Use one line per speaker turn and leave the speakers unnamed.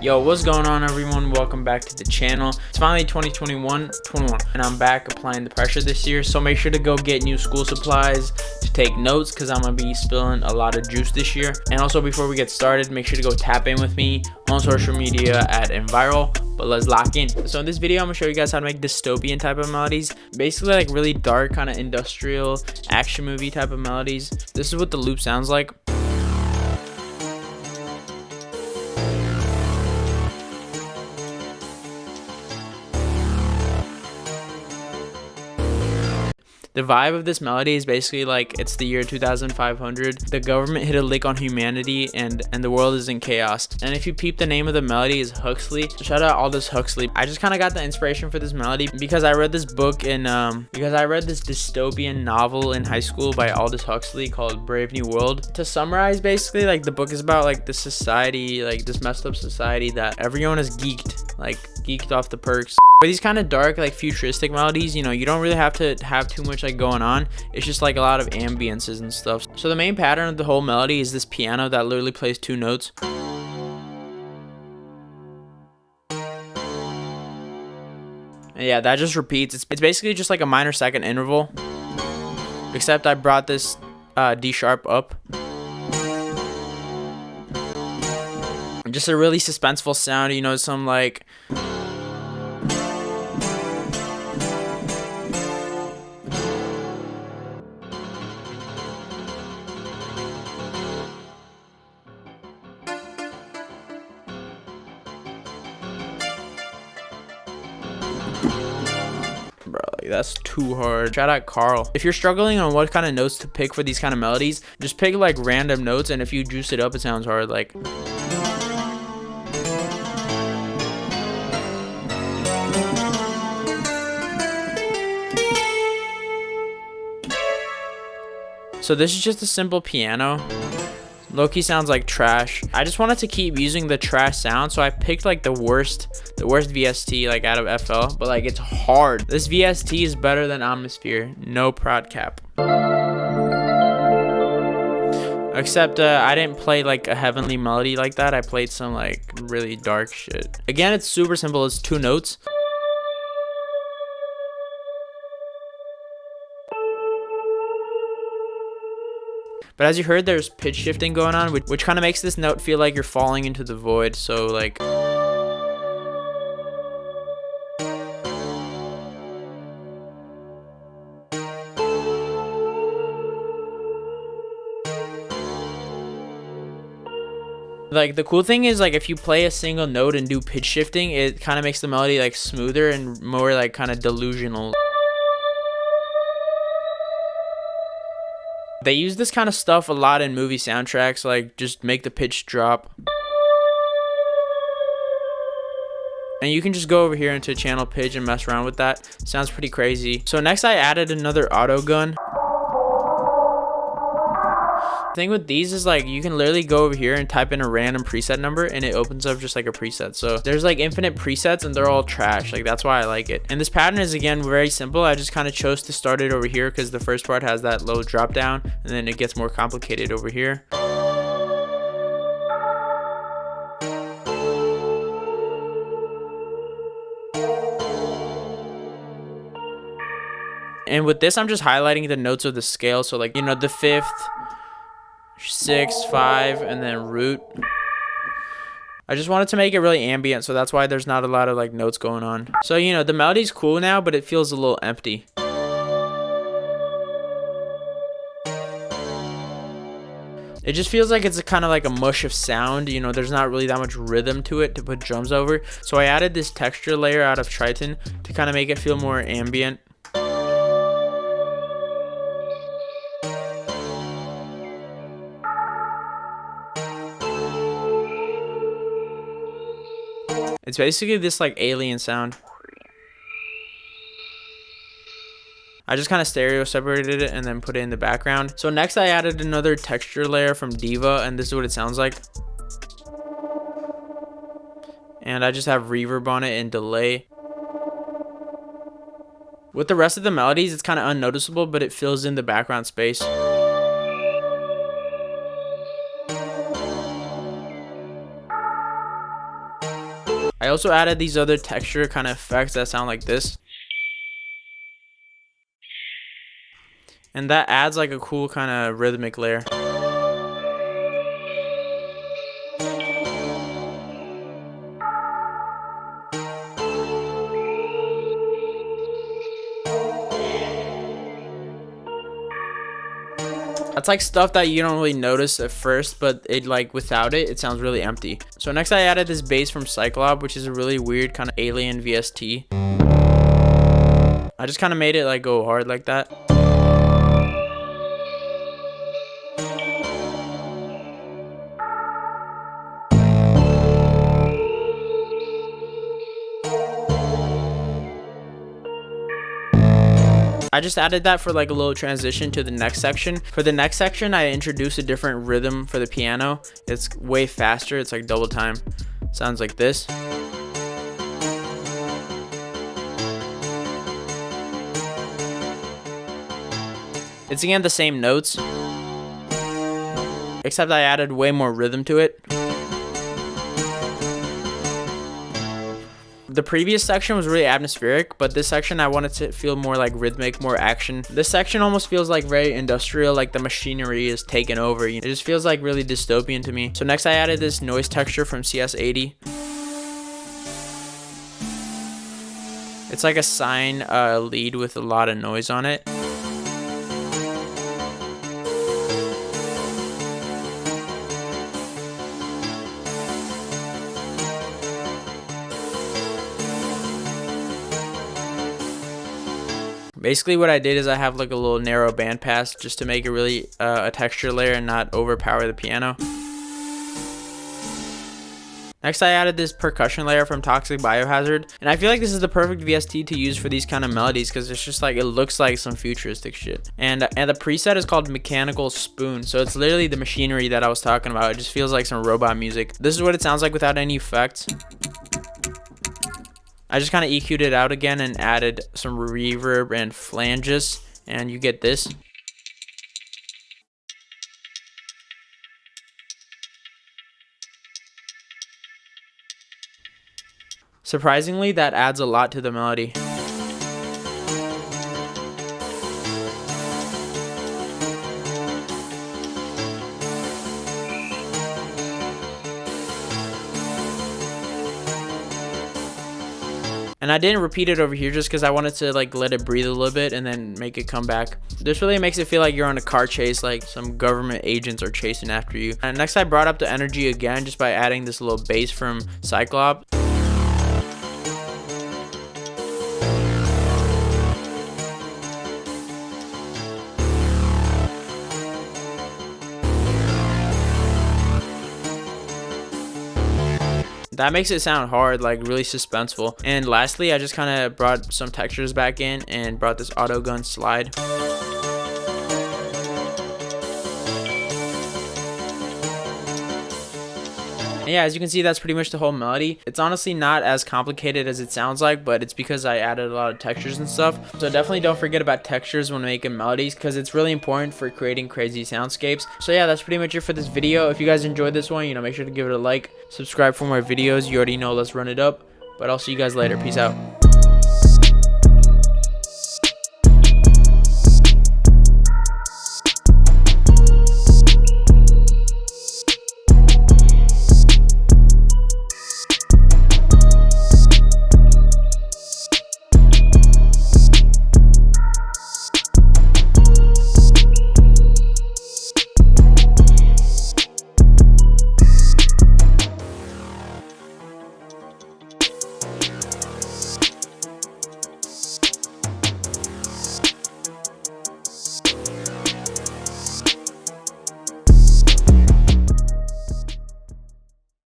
Yo, what's going on, everyone? Welcome back to the channel. It's finally 2021 and I'm back applying the pressure this year, so make sure to go get new school supplies to take notes because I'm gonna be spilling a lot of juice this year. And also, before we get started, make sure to go tap in with me on social media at inquires. But let's lock in. So in this video, I'm gonna show you guys how to make dystopian type of melodies, basically like really dark kind of industrial action movie type of melodies. This is what the loop sounds like. The vibe of this melody is basically like it's the year 2500. The government hit a lick on humanity and the world is in chaos. And if you peep, the name of the melody is Huxley. Shout out Aldous Huxley. I just kind of got the inspiration for this melody because I read this book in because I read this dystopian novel in high school by Aldous Huxley called Brave New World. To summarize, basically, like the book is about like this society, like this messed up society that everyone is geeked off the perks. For these kind of dark, like futuristic melodies, you know, you don't really have to have too much like going on. It's just like a lot of ambiences and stuff. So the main pattern of the whole melody is this piano that literally plays two notes. And yeah, that just repeats. It's basically just like a minor second interval, except I brought this D sharp up. Just a really suspenseful sound, you know, some like bro, like that's too hard. Shout out Carl. If you're struggling on what kind of notes to pick for these kind of melodies, just pick like random notes, and if you juice it up, it sounds hard. Like so this is just a simple piano. Low-key sounds like trash. I just wanted to keep using the trash sound, so I picked like the worst VST like out of FL, but like it's hard. This VST is better than Atmosphere, no prod cap. Except I didn't play like a heavenly melody like that. I played some like really dark shit. Again, it's super simple. It's two notes. But as you heard, there's pitch shifting going on, which kind of makes this note feel like you're falling into the void. So like the cool thing is, like, if you play a single note and do pitch shifting, it kind of makes the melody like smoother and more like kind of delusional. They use this kind of stuff a lot in movie soundtracks, like just make the pitch drop. And you can just go over here into channel pitch and mess around with that. Sounds pretty crazy. So next I added another auto gun. The thing with these is like you can literally go over here and type in a random preset number and it opens up just like a preset. So there's like infinite presets and they're all trash. Like that's why I like it. And this pattern is again very simple. I just kind of chose to start it over here because the first part has that low drop down and then it gets more complicated over here. And with this, I'm just highlighting the notes of the scale. So like, you know, the 5th, 6, 5, and then root. I just wanted to make it really ambient, so that's why there's not a lot of like notes going on. So, you know, the melody's cool now, but it feels a little empty. It just feels like it's kind of like a mush of sound, you know, there's not really that much rhythm to it to put drums over. So I added this texture layer out of Triton to kind of make it feel more ambient. It's basically this like alien sound. I just kind of stereo separated it and then put it in the background. So next I added another texture layer from Diva, and this is what it sounds like. And I just have reverb on it and delay. With the rest of the melodies, it's kind of unnoticeable, but it fills in the background space. I also added these other texture kind of effects that sound like this. And that adds like a cool kind of rhythmic layer. That's like stuff that you don't really notice at first, but it like without it, it sounds really empty. So next I added this bass from Cyclops, which is a really weird kind of alien VST. I just kind of made it like go hard like that. I just added that for like a little transition to the next section. For the next section, I introduced a different rhythm for the piano. It's way faster. It's like double time. Sounds like this. It's again the same notes, except I added way more rhythm to it. The previous section was really atmospheric, but this section I wanted to feel more like rhythmic, more action. This section almost feels like very industrial, like the machinery is taken over. It just feels like really dystopian to me. So next I added this noise texture from CS80. It's like a sine lead with a lot of noise on it. Basically what I did is I have like a little narrow bandpass just to make it really a texture layer and not overpower the piano. Next I added this percussion layer from Toxic Biohazard, and I feel like this is the perfect VST to use for these kind of melodies because it's just like it looks like some futuristic shit. And the preset is called Mechanical Spoon, so it's literally the machinery that I was talking about. It just feels like some robot music. This is what it sounds like without any effects. I just kind of EQ'd it out again and added some reverb and flanges, and you get this. Surprisingly, that adds a lot to the melody. And I didn't repeat it over here just because I wanted to like let it breathe a little bit and then make it come back. This really makes it feel like you're on a car chase, like some government agents are chasing after you. And next I brought up the energy again just by adding this little bass from Cyclops. That makes it sound hard, like really suspenseful. And lastly, I just kind of brought some textures back in and brought this auto gun slide. And yeah, as you can see, that's pretty much the whole melody. It's honestly not as complicated as it sounds like, but it's because I added a lot of textures and stuff. So definitely don't forget about textures when making melodies because it's really important for creating crazy soundscapes. So yeah, that's pretty much it for this video. If you guys enjoyed this one, make sure to give it a like, subscribe for more videos. You already know, let's run it up. But I'll see you guys later. Peace out.